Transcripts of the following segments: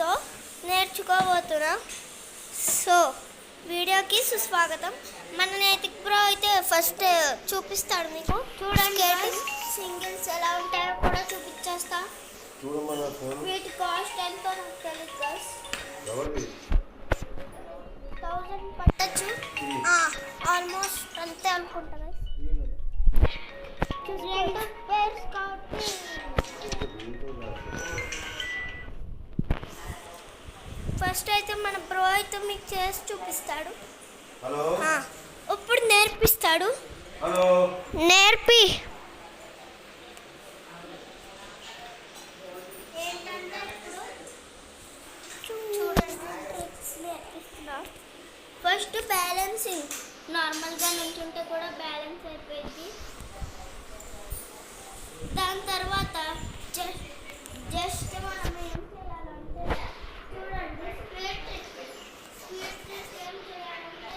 వీడియోతో నేర్చుకోబోతున్నాం. సో వీడియోకి సుస్వాగతం. మన నైతిక్ బ్రో అయితే ఫస్ట్ చూపిస్తాడు మీకు. చూడండి సింగిల్స్ ఎలా ఉంటాయో కూడా చూపించేస్తా. వీటి కాస్ట్ ఎంతో నాకు తెలియదు గైస్. 1000 పట్టచ్చు, ఆల్మోస్ట్ అంతే అనుకుంటా గైస్. రెండు పేర్స్ కాబట్టి ఫస్ట్ అయితే మన బ్రో అయితే మీకు చేసి చూపిస్తాడు. ఇప్పుడు నేర్పిస్తాడు. నేర్పి ఫస్ట్ బ్యాలెన్సింగ్ నార్మల్గా నుంచుంటే కూడా బ్యాలెన్స్ అయిపోయింది. దాని తర్వాత జస్ట్ మనం ఏం చేయాలంటే చూడండి, స్వీట్నెస్ ఏం చేయాలంటే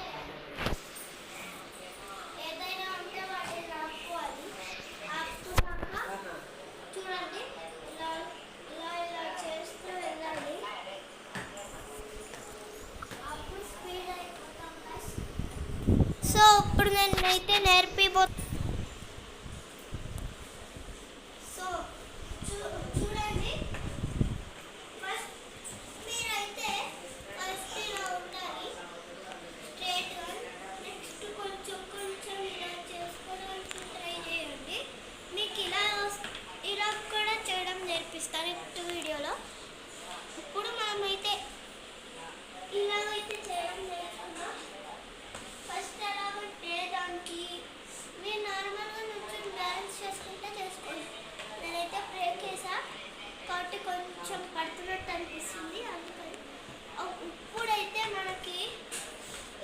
ఏదైనా ఉంటే వాటిని ఆపుకోవాలి. ఆపుకున్నాక చూడండి ఇలా ఇలా ఇలా చేస్తూ వెళ్ళాలి. అప్పుడు స్పీడ్ అయిపోతాం. సో ఇప్పుడు నేనైతే నేర్పిపోతాను. చూడండి, ఫస్ట్ మీరైతే ఫస్ట్ ఇలా ఉండాలి స్ట్రైట్గా. నెక్స్ట్ కొంచెం కొంచెం ఇలా చేసుకోవడానికి ట్రై చేయండి. మీకు ఇలా కూడా చేయడం నేర్పిస్తాను నెక్స్ట్ వీడియోలో. ఇప్పుడు మనమైతే ఇలాగైతే చేయడం నేర్చుకున్నాం. ఫస్ట్ ఎలాగంటే దానికి మీరు నార్మల్గా నుంచి బ్యాలెన్స్ చేసుకుంటే చేసుకోండి. నేనైతే బ్రేక్ వేసా కాబట్టి కొంచెం పడుతున్నట్టు అనిపిస్తుంది, అందుకని. ఇప్పుడైతే మనకి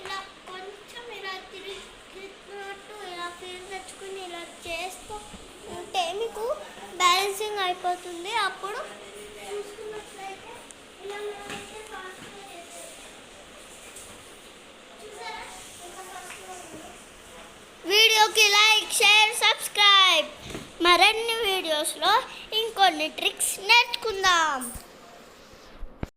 ఇలా కొంచెం ఇలా తిరుగుతున్నట్టు ఇలా ఫీల్ తెచ్చుకుని ఇలా చేస్తూ ఉంటే మీకు బ్యాలెన్సింగ్ అయిపోతుంది. అప్పుడు చూసుకున్నట్లయితే ఇలా మనమైతే ఫాస్ట్గా చేసేది. చూసారా ఇంకా ఫాస్ట్గా ఉంది. వీడియోకి లైక్, షేర్, సబ్స్క్రైబ్. మరిన్ని వీడియోస్లో ఇంకొన్ని ట్రిక్స్ నేర్చుకుందాం.